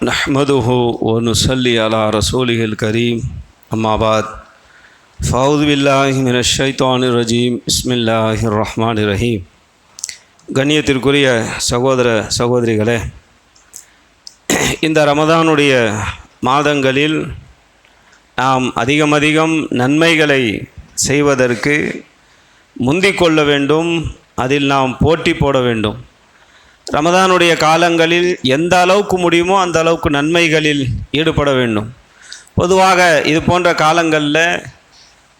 नहमदुहु व नुसल्ली अला रसूलिहिल करीम अम्मा बाद फ़अऊज़ु बिल्लाहि मिनश ஷைத்தானிர் ரஜீம் பிஸ்மில்லாஹிர் ரஹ்மானிர் ரஹீம். கண்ணியத்திற்குரிய சகோதர சகோதரிகளே, இந்த ரமதானுடைய மாதங்களில் நாம் அதிகம் நன்மைகளை செய்வதற்கு முந்திக் கொள்ள வேண்டும், அதில் நாம் போட்டி போட வேண்டும். ரமதானுடைய காலங்களில் எந்த அளவுக்கு முடியுமோ அந்த அளவுக்கு நன்மைகளில் ஈடுபட வேண்டும். பொதுவாக இது போன்ற காலங்களில்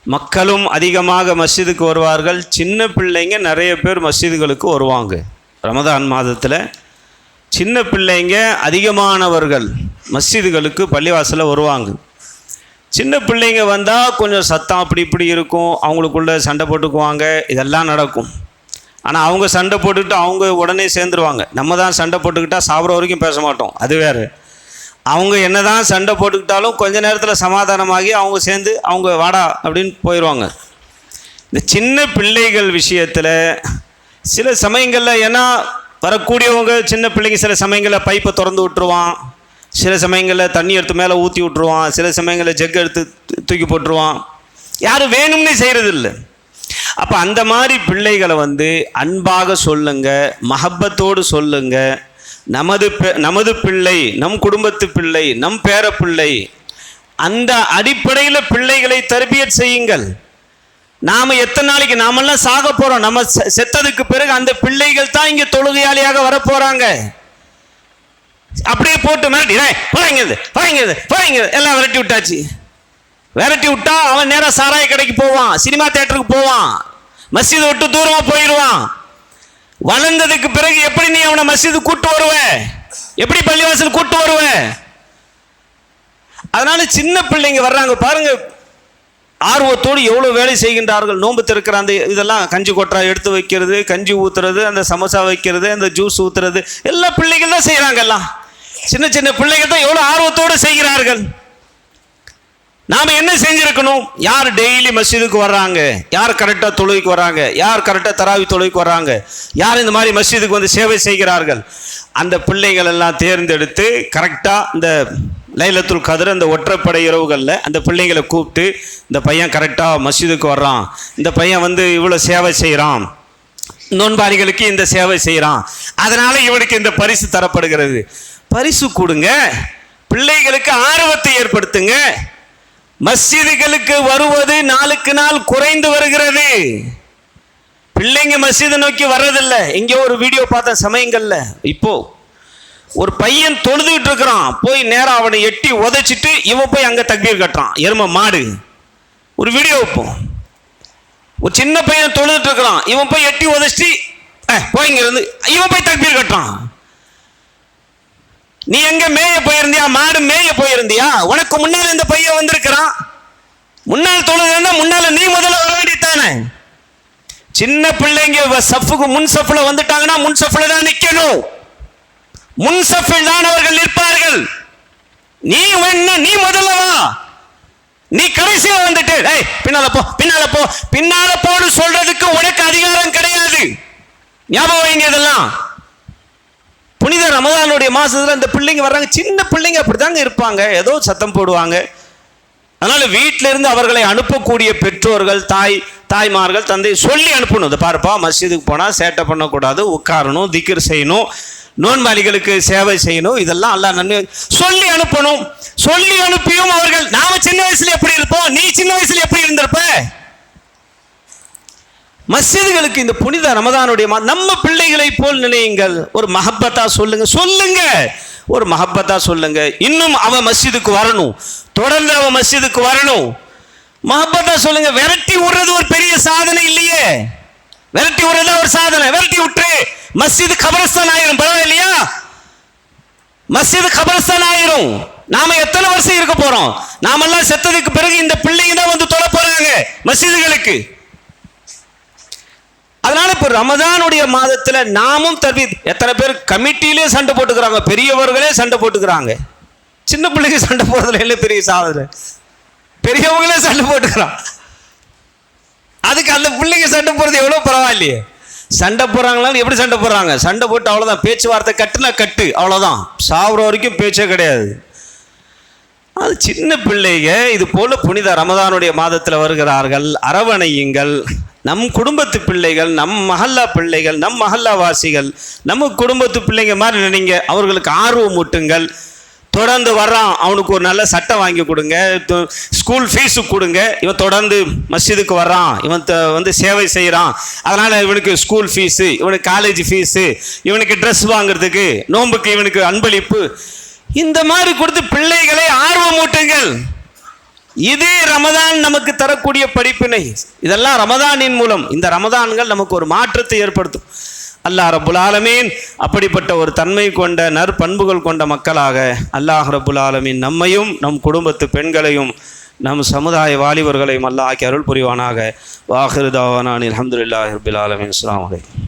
மக்களும் அதிகமாக மஸ்ஜிதுக்கு வருவார்கள். சின்ன பிள்ளைங்க நிறைய பேர் மஸ்ஜிதுகளுக்கு வருவாங்க. ரமதான் மாதத்தில் சின்ன பிள்ளைங்க அதிகமானவர்கள் மஸ்ஜிதுகளுக்கு பள்ளிவாசலில் வருவாங்க. சின்ன பிள்ளைங்க வந்தால் கொஞ்சம் சத்தம் அப்படி இப்படி இருக்கும், அவங்களுக்குள்ளே சண்டை போட்டுக்குவாங்க, இதெல்லாம் நடக்கும். ஆனால் அவங்க சண்டை போட்டுக்கிட்டு அவங்க உடனே சேர்ந்துருவாங்க. நம்ம தான் சண்டை போட்டுக்கிட்டால் சாப்பிட்ற வரைக்கும் பேச மாட்டோம், அது வேறு. அவங்க என்ன தான் சண்டை போட்டுக்கிட்டாலும் கொஞ்ச நேரத்தில் சமாதானமாகி அவங்க சேர்ந்து அவங்க வாடா அப்படின்னு போயிடுவாங்க. இந்த சின்ன பிள்ளைகள் விஷயத்தில் சில சமயங்களில் ஏன்னா வரக்கூடியவங்க சின்ன பிள்ளைங்க சில சமயங்களில் பைப்பை திறந்து விட்டுருவான், சில சமயங்களில் தண்ணி எடுத்து மேலே ஊற்றி விட்டுருவான், சில சமயங்களில் ஜெக் எடுத்து தூக்கி போட்டுருவான். யாரும் வேணும்னே செய்கிறதில்லை. அப்போ அந்த மாதிரி பிள்ளைகளை அன்பாக சொல்லுங்க, மஹப்பத்தோடு சொல்லுங்க. நமது பிள்ளை, நம் குடும்பத்து பிள்ளை, நம் பேர பிள்ளை, அந்த அடிப்படையில் பிள்ளைகளை தர்பியத் செய்யுங்கள். நாம் எத்தனை நாளைக்கு நாமெல்லாம் சாக போகிறோம், நம்ம செத்ததுக்கு பிறகு அந்த பிள்ளைகள் தான் இங்கே தொழுகையாளியாக வரப்போகிறாங்க. அப்படியே போட்டு மிரட்டி போய்ங்கிறது எல்லாம் விரட்டி விட்டாச்சு. விரட்டி விட்டா அவன் நேராக சாராய கடைக்கு போவான், சினிமா தியேட்டருக்கு போவான், மஸ்ஜிதை விட்டு தூரமாக போயிடுவான். வளர்ந்ததுக்கு பிறகு எப்படி நீ அவனை மஸ்ஜிது கூட்டு வருவ, எப்படி பள்ளிவாசல் கூட்டு வருவ? அதனால சின்ன பிள்ளைங்க வர்றாங்க பாருங்க, ஆர்வத்தோடு எவ்வளோ வேலை செய்கின்றார்கள். நோன்பு திறக்கிற அந்த இதெல்லாம் கஞ்சி கொட்டா எடுத்து வைக்கிறது, கஞ்சி ஊற்றுறது, அந்த சமோசா வைக்கிறது, அந்த ஜூஸ் ஊற்றுறது எல்லா பிள்ளைகள் தான் செய்கிறாங்க. எல்லாம் சின்ன சின்ன பிள்ளைகள் தான் எவ்வளோ ஆர்வத்தோடு செய்கிறார்கள். நாம் என்ன செஞ்சுருக்கணும்? யார் டெய்லி மஸ்ஜிதுக்கு வர்றாங்க, யார் கரெக்டாக தொழுகைக்கு வர்றாங்க, யார் கரெக்டாக தராவி தொழுகைக்கு வர்றாங்க, யார் இந்த மாதிரி மஸ்ஜிதுக்கு சேவை செய்கிறார்கள், அந்த பிள்ளைகள் எல்லாம் தேர்ந்தெடுத்து கரெக்டாக இந்த லைலத்துல் கத்ர் அந்த ஒற்றைப்படை இரவுகளில் அந்த பிள்ளைங்களை கூப்பிட்டு, இந்த பையன் கரெக்டாக மஸ்ஜிதுக்கு வர்றான், இந்த பையன் இவ்வளோ சேவை செய்கிறான், நோன்பாளிகளுக்கு இந்த சேவை செய்கிறான், அதனால் இவனுக்கு இந்த பரிசு தரப்படுகிறது. பரிசு கொடுங்க, பிள்ளைகளுக்கு ஆர்வத்தை ஏற்படுத்துங்க. மஸ்ஜிதுகளுக்கு வருவது நாளுக்கு நாள் குறைந்து வருகிறது. பிள்ளைங்க மஸ்ஜிதை நோக்கி வர்றதில்லை. இங்கே ஒரு வீடியோ பார்த்த சமயங்கள்ல இப்போ ஒரு பையன் தொழுதுகிட்டு இருக்கிறான், போய் நேரம் அவனை எட்டி உதைச்சிட்டு இவன் போய் அங்கே தக்பீர் கட்டுறான், எருமை மாடு. ஒரு வீடியோ இப்போ ஒரு சின்ன பையன் தொழுதுட்டு இருக்கிறான், இவன் போய் எட்டி உதைச்சிட்டு போய்ங்கிறது இவன் போய் தக்பீர் கட்டுறான். நீ எங்க மேய போயிருந்தியா? மாடு மேய போயிருந்தியா? உனக்கு முன்னால் இந்த பையன் வந்திருக்கிறான், முன்னால் தொழுதுன்னா முன்னால நீ முதல்ல வர வேண்டியதானே. சின்ன பிள்ளைங்க சஃப்புக்கு முன் சஃப்ல வந்துட்டாங்கன்னா முன் சஃப்ல தான் நிக்கணும், முன் சஃப்பில் தான் அவர்கள் நிற்பார்கள். நீ வேணா நீ முதல்ல வா, நீ கடைசியா வந்துட்டு பின்னால போன்னு சொல்றதுக்கு உனக்கு அதிகாரம் கிடையாது. ஞாபகம் வைங்க. இதெல்லாம் புனித ரமதானுடைய மாசத்துல இந்த பிள்ளைங்க வர்றாங்க, சின்ன பிள்ளைங்க அப்படித்தாங்க இருப்பாங்க, ஏதோ சத்தம் போடுவாங்க. அதனால வீட்டில இருந்து அவர்களை அனுப்பக்கூடிய பெற்றோர்கள், தாய்மார்கள், தந்தை சொல்லி அனுப்பணும். இதை பாருப்பா, மஸ்ஜிதுக்கு போனா சேட்டை பண்ணக்கூடாது, உட்காரணும், திக்ர் செய்யணும், நோன்பாளிகளுக்கு சேவை செய்யணும், இதெல்லாம் அல்லாஹ் நன்மை சொல்லி அனுப்பணும். சொல்லி அனுப்பியும் அவர்கள் நாம சின்ன வயசுல எப்படி இருப்போம், நீ சின்ன வயசுல எப்படி இருந்திருப்ப? மஸ்ஜிதுகளுக்கு இந்த புனித ரமதானுடைய நம்ம பிள்ளைகளை போல் நினையுங்கள். ஒரு மஹப்பத்தா சொல்லுங்க, ஒரு மஹப்பத்தா சொல்லுங்க. இன்னும் அவன் மஸ்ஜிதுக்கு வரணும், தொடர்ந்து அவன் மஸ்ஜிதுக்கு வரணும், மஹப்பத்தா சொல்லுங்க. விரட்டி விடுறது ஒரு பெரிய சாதனை இல்லையே, விரட்டி விடுறது ஒரு சாதனை. விரட்டி விட்டு மஸ்ஜிது கபரஸ்தான் ஆயிரும், பரவாயில்லையா? மஸ்ஜிது கபரஸ்தான் ஆயிரும். நாம எத்தனை வருஷம் இருக்க போறோம்? நாமெல்லாம் செத்ததுக்கு பிறகு இந்த பிள்ளைங்க தான் தொழ போறாங்க மஸ்ஜிதுகளுக்கு. அதனால இப்ப ரமதானுடைய மாதத்துல நாமும் எத்தனை பேர் கமிட்டியிலே சண்டை போட்டுக்கிறாங்க, பெரியவர்களே சண்டை போட்டுக்கிறாங்க. சின்ன பிள்ளைங்க சண்டை போடுறதுல இல்லை பெரிய சாதனை, பெரியவங்களே சண்டை போட்டுக்கிறான். அதுக்கு அந்த பிள்ளைங்க சண்டை போடுறது எவ்வளவு பரவாயில்லையே. சண்டை போடுறாங்களான்னு எப்படி சண்டை போடுறாங்க? சண்டை போட்டு அவ்வளோதான், பேச்சுவார்த்தை கட்டுனா கட்டு, அவ்வளோதான், சாவுற வரைக்கும் பேச்சே கிடையாது. அது சின்ன பிள்ளைங்க இது போல் புனித ரமதானுடைய மாதத்தில் வருகிறார்கள், அரவணையுங்கள். நம் குடும்பத்து பிள்ளைகள், நம் மஹல்லா பிள்ளைகள், நம் மஹல்லா வாசிகள், நம்ம குடும்பத்து பிள்ளைங்க மாதிரி நினைங்க. அவர்களுக்கு ஆர்வம் ஊட்டுங்கள். தொடர்ந்து வர்றான், அவனுக்கு ஒரு நல்ல சட்டை வாங்கி கொடுங்க, ஸ்கூல் ஃபீஸு கொடுங்க. இவன் தொடர்ந்து மஸ்ஜிதுக்கு வர்றான், இவன் வந்து சேவை செய்கிறான், அதனால் இவனுக்கு ஸ்கூல் ஃபீஸு, இவனுக்கு காலேஜ் ஃபீஸு, இவனுக்கு ட்ரெஸ் வாங்குறதுக்கு, நோன்புக்கு இவனுக்கு அன்பளிப்பு, இந்த மாதிரி கொடுத்து பிள்ளைகளை ஆர்வம் ஊட்டுங்கள். இது ரமதான் நமக்கு தரக்கூடிய படிப்பினை. இதெல்லாம் ரமதானின் மூலம், இந்த ரமதான்கள் நமக்கு ஒரு மாற்றத்தை ஏற்படுத்தும். அல்லாஹ் ரப்புல் ஆலமீன் அப்படிப்பட்ட ஒரு தன்மை கொண்ட நற்பண்புகள் கொண்ட மக்களாக அல்லாஹ் ரப்புல் ஆலமீன் நம்மையும் நம் குடும்பத்து பெண்களையும் நம் சமுதாய வாலிபர்களையும் அல்லாஹ் ஆக்கி அருள் புரிவானாக. வாஹிரு தாவானா அல்ஹம்துலில்லாஹி ரப்பில் ஆலமீன். அஸ்ஸலாமு அலைக்கும்.